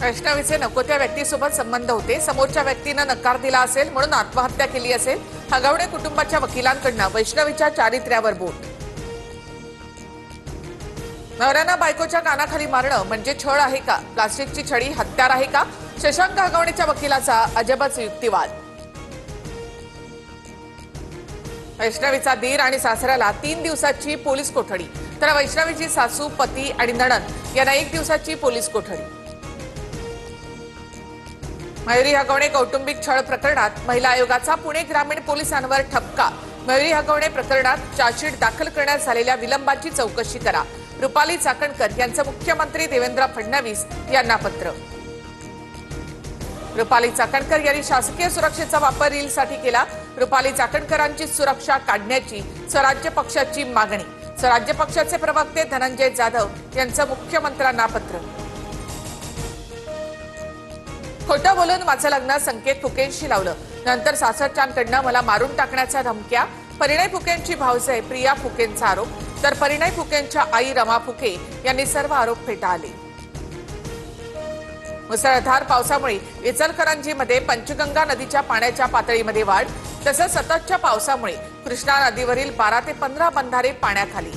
वैष्णवीचे नको त्या व्यक्तीसोबत संबंध होते, समोरच्या व्यक्तीने नकार दिला असेल म्हणून आत्महत्या केली असेल। हगवणे कुटुंबाच्या वकिलांकडून वैष्णवीच्या चारित्र्यावर बोट। नवऱ्यानं बायकोच्या कानाखाली मारणं म्हणजे छळ आहे का? प्लास्टिकची छडी हत्यार आहे का? शशांक हगवणेच्या वकिलाचा अजबच युक्तिवाद। वैष्णवीचा दीर आणि सासऱ्याला 3 दिवसाची पोलीस कोठडी, तर वैष्णवीची सासू, पती आणि नणंद यांना 1 दिवसाची पोलीस कोठडी। मयुरी हगवणे कौटुंबिक छळ प्रकरणात महिला आयोगाचा पुणे ग्रामीण पोलिसांवर ठपका। मयुरी हगवणे प्रकरणात चार्जशीट दाखल करण्यात झालेल्या विलंबाची चौकशी करा। रुपाली चाकणकर यांचं मुख्यमंत्री देवेंद्र फडणवीस यांना पत्र। रुपाली चाकणकर यांनी शासकीय सुरक्षेचा वापर रीलसाठी केला। रुपाली चाकणकरांची सुरक्षा काढण्याची स्वराज्य पक्षाची मागणी। स्वराज्य पक्षाचे प्रवक्ते धनंजय जाधव यांचं मुख्यमंत्र्यांना पत्र। खोटं बोलून माझं लग्न संकेत फुकेंशी लावलं, नंतर सासरच्यांकडनं मला मारून टाकण्याच्या धमक्या। परिणय फुकेंची भावजय प्रिया फुकेंचा आरोप, तर परिणय फुकेंच्या आई रमा फुके यांनी सर्व आरोप फेटाळले। मुसळधार पावसामुळे इचलकरंजीमध्ये पंचगंगा नदीच्या पाण्याच्या पातळीमध्ये वाढ, तसंच सततच्या पावसामुळे कृष्णा नदीवरील 12 ते 15 बंधारे पाण्याखाली।